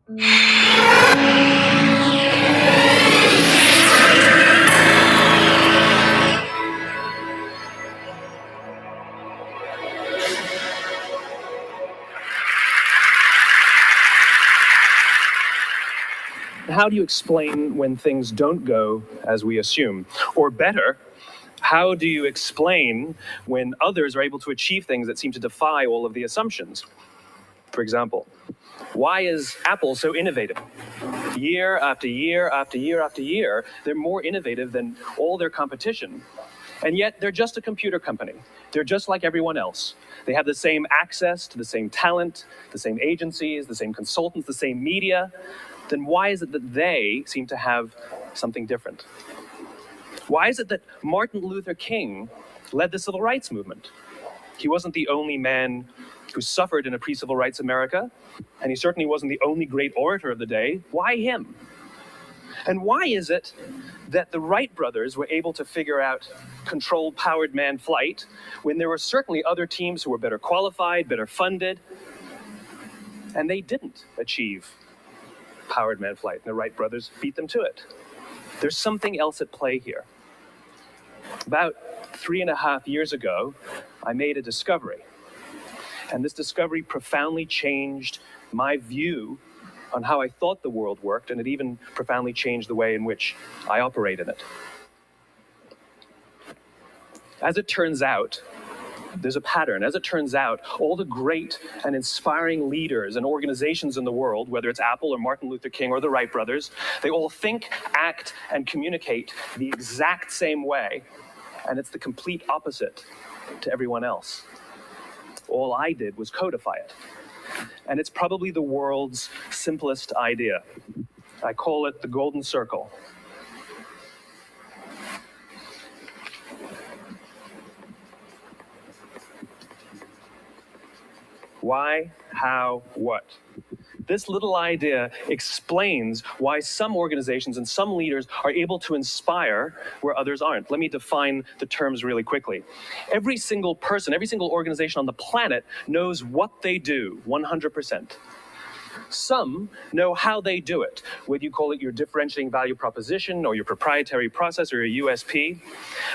How do you explain when things don't go as we assume? Or better, how do you explain when others are able to achieve things that seem to defy all of the assumptions? For example, why is Apple so innovative? Year after year after year after year, they're more innovative than all their competition. And yet, they're just a computer company. They're just like everyone else. They have the same access to the same talent, the same agencies, the same consultants, the same media. Then why is it that they seem to have something different? Why is it that Martin Luther King led the civil rights movement? He wasn't the only man who suffered in a pre-civil rights America, and he certainly wasn't the only great orator of the day. Why him? And why is it that the Wright brothers were able to figure out controlled powered manned flight when there were certainly other teams who were better qualified, better funded, and they didn't achieve powered manned flight, and the Wright brothers beat them to it? There's something else at play here. About 3.5 years ago, I made a discovery, and this discovery profoundly changed my view on how I thought the world worked, and it even profoundly changed the way in which I operate in it. As it turns out, there's a pattern. As it turns out, all the great and inspiring leaders and organizations in the world, whether it's Apple or Martin Luther King or the Wright brothers, they all think, act, and communicate the exact same way, and it's the complete opposite to everyone else. All I did was codify it. And it's probably the world's simplest idea. I call it the golden circle. Why, how, what? This little idea explains why some organizations and some leaders are able to inspire where others aren't. Let me define the terms really quickly. Every single person, every single organization on the planet knows what they do, 100%. Some know how they do it, whether you call it your differentiating value proposition or your proprietary process or your USP.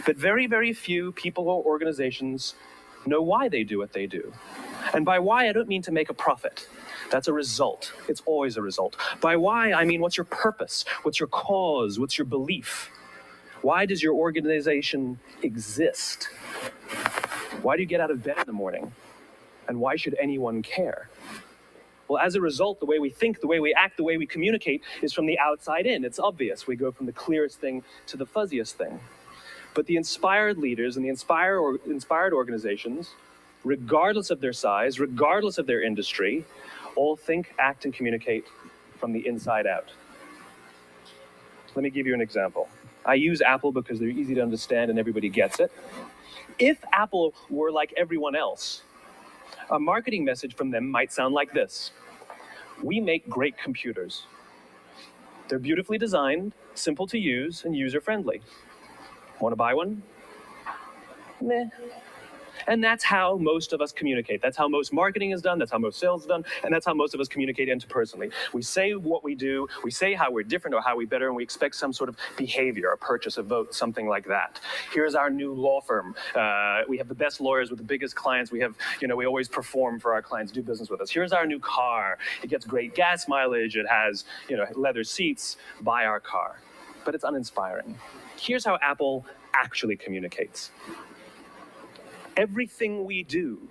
But very, very few people or organizations know why they do what they do. And by why, I don't mean to make a profit. That's a result. It's always a result. By why, I mean what's your purpose? What's your cause? What's your belief? Why does your organization exist? Why do you get out of bed in the morning? And why should anyone care? Well, as a result, the way we think, the way we act, the way we communicate is from the outside in. It's obvious. We go from the clearest thing to the fuzziest thing. But the inspired leaders and the inspired organizations, regardless of their size, regardless of their industry, all think, act, and communicate from the inside out. Let me give you an example. I use Apple because they're easy to understand and everybody gets it. If Apple were like everyone else, a marketing message from them might sound like this: we make great computers. They're beautifully designed, simple to use, and user-friendly. Want to buy one? Meh. And that's how most of us communicate. That's how most marketing is done. That's how most sales is done. And that's how most of us communicate interpersonally. We say what we do. We say how we're different or how we better, and we expect some sort of behavior, a purchase, a vote, something like that. Here's our new law firm. We have the best lawyers with the biggest clients. We have, we always perform for our clients, do business with us. Here's our new car. It gets great gas mileage. It has, leather seats. Buy our car. But it's uninspiring. Here's how Apple actually communicates. Everything we do,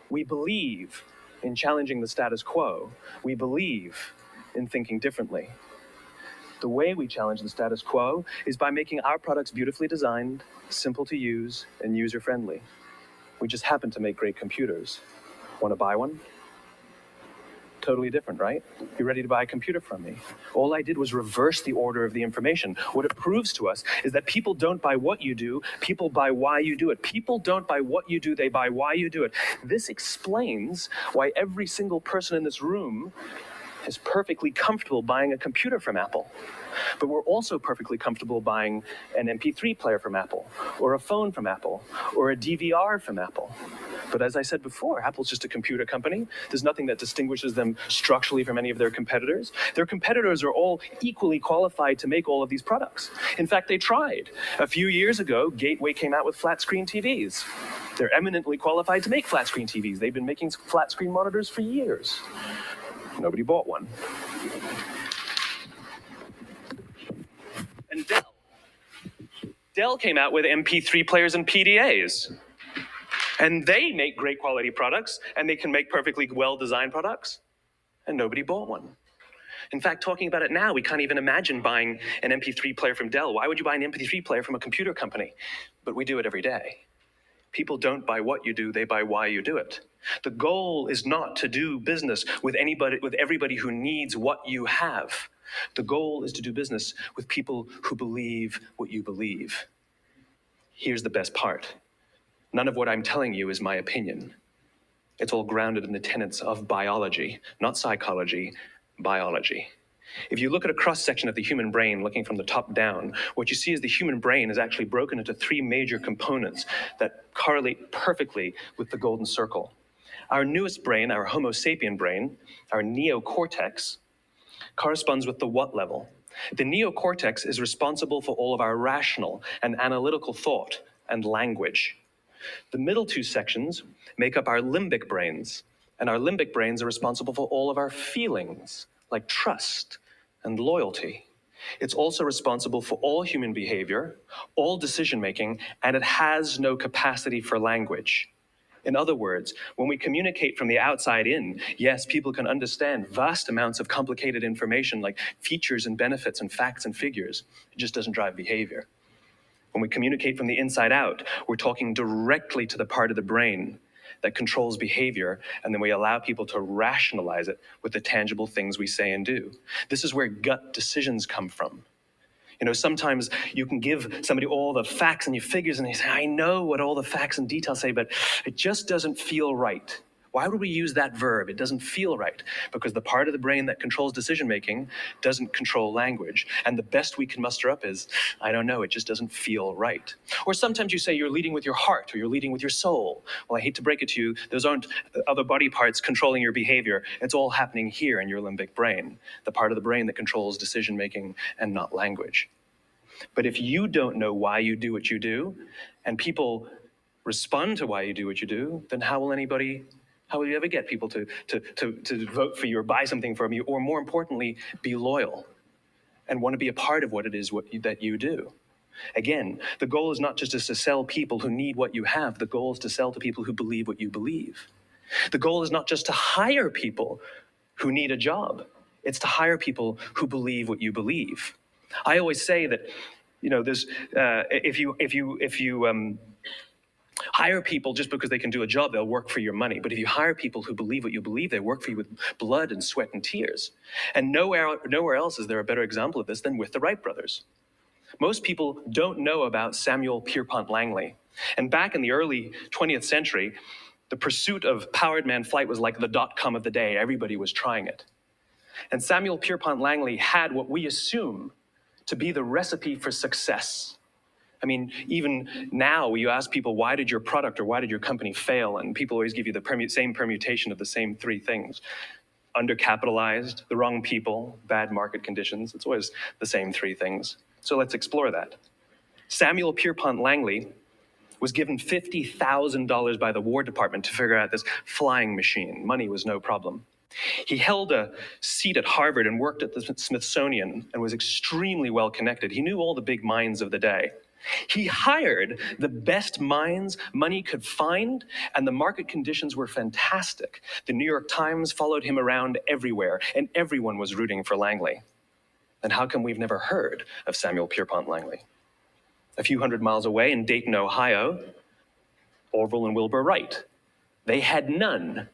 we believe in challenging the status quo. We believe in thinking differently. The way we challenge the status quo is by making our products beautifully designed, simple to use, and user-friendly. We just happen to make great computers. Want to buy one? Totally different, right? You're ready to buy a computer from me. All I did was reverse the order of the information. What it proves to us is that people don't buy what you do, people buy why you do it. People don't buy what you do, they buy why you do it. This explains why every single person in this room is perfectly comfortable buying a computer from Apple. But we're also perfectly comfortable buying an MP3 player from Apple, or a phone from Apple, or a DVR from Apple. But as I said before, Apple's just a computer company. There's nothing that distinguishes them structurally from any of their competitors. Their competitors are all equally qualified to make all of these products. In fact, they tried. A few years ago, Gateway came out with flat screen TVs. They're eminently qualified to make flat screen TVs. They've been making flat screen monitors for years. Nobody bought one. And Dell came out with MP3 players and PDAs. And they make great quality products, and they can make perfectly well-designed products, and nobody bought one. In fact, talking about it now, we can't even imagine buying an MP3 player from Dell. Why would you buy an MP3 player from a computer company? But we do it every day. People don't buy what you do, they buy why you do it. The goal is not to do business with everybody who needs what you have. The goal is to do business with people who believe what you believe. Here's the best part. None of what I'm telling you is my opinion. It's all grounded in the tenets of biology, not psychology, biology. If you look at a cross-section of the human brain, looking from the top down, what you see is the human brain is actually broken into three major components that correlate perfectly with the golden circle. Our newest brain, our Homo sapien brain, our neocortex, corresponds with the what level. The neocortex is responsible for all of our rational and analytical thought and language. The middle two sections make up our limbic brains, and our limbic brains are responsible for all of our feelings, like trust and loyalty. It's also responsible for all human behavior, all decision-making, and it has no capacity for language. In other words, when we communicate from the outside in, yes, people can understand vast amounts of complicated information like features and benefits and facts and figures. It just doesn't drive behavior. When we communicate from the inside out, we're talking directly to the part of the brain that controls behavior, and then we allow people to rationalize it with the tangible things we say and do. This is where gut decisions come from. You know, sometimes you can give somebody all the facts and your figures, and they say, I know what all the facts and details say, but it just doesn't feel right. Why would we use that verb? It doesn't feel right, because the part of the brain that controls decision-making doesn't control language. And the best we can muster up is, I don't know, it just doesn't feel right. Or sometimes you say you're leading with your heart, or you're leading with your soul. Well, I hate to break it to you, those aren't other body parts controlling your behavior. It's all happening here in your limbic brain, the part of the brain that controls decision-making and not language. But if you don't know why you do what you do, and people respond to why you do what you do, then how will you ever get people to vote for you or buy something from you, or more importantly, be loyal and want to be a part of what it is that you do? Again, the goal is not just to sell people who need what you have. The goal is to sell to people who believe what you believe. The goal is not just to hire people who need a job. It's to hire people who believe what you believe. I always say that, you know, there's if you hire people just because they can do a job, they'll work for your money. But if you hire people who believe what you believe, they work for you with blood and sweat and tears. And nowhere else is there a better example of this than with the Wright brothers. Most people don't know about Samuel Pierpont Langley. And back in the early 20th century, the pursuit of powered man flight was like the dot-com of the day. Everybody was trying it. And Samuel Pierpont Langley had what we assume to be the recipe for success. I mean, even now, you ask people, why did your product or why did your company fail? And people always give you the same permutation of the same three things. Undercapitalized, the wrong people, bad market conditions. It's always the same three things. So let's explore that. Samuel Pierpont Langley was given $50,000 by the War Department to figure out this flying machine. Money was no problem. He held a seat at Harvard and worked at the Smithsonian and was extremely well connected. He knew all the big minds of the day. He hired the best minds money could find, and the market conditions were fantastic. The New York Times followed him around everywhere, and everyone was rooting for Langley. And how come we've never heard of Samuel Pierpont Langley? A few hundred miles away in Dayton, Ohio, Orville and Wilbur Wright. They had none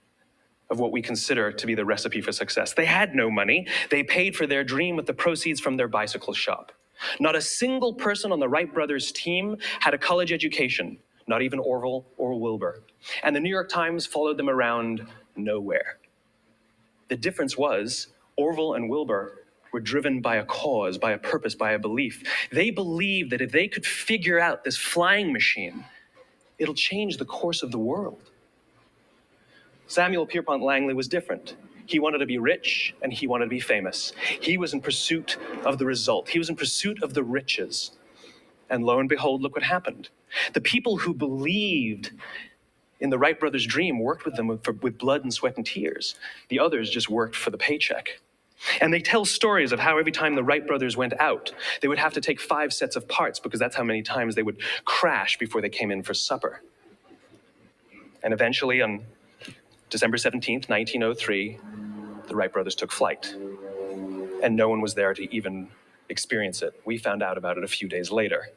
of what we consider to be the recipe for success. They had no money. They paid for their dream with the proceeds from their bicycle shop. Not a single person on the Wright brothers' team had a college education, not even Orville or Wilbur. And the New York Times followed them around nowhere. The difference was Orville and Wilbur were driven by a cause, by a purpose, by a belief. They believed that if they could figure out this flying machine, it'll change the course of the world. Samuel Pierpont Langley was different. He wanted to be rich and he wanted to be famous. He was in pursuit of the result. He was in pursuit of the riches. And lo and behold, look what happened. The people who believed in the Wright brothers' dream worked with them with blood and sweat and tears. The others just worked for the paycheck. And they tell stories of how every time the Wright brothers went out, they would have to take 5 sets of parts because that's how many times they would crash before they came in for supper. And eventually, on December 17th, 1903, the Wright brothers took flight. And no one was there to even experience it. We found out about it a few days later.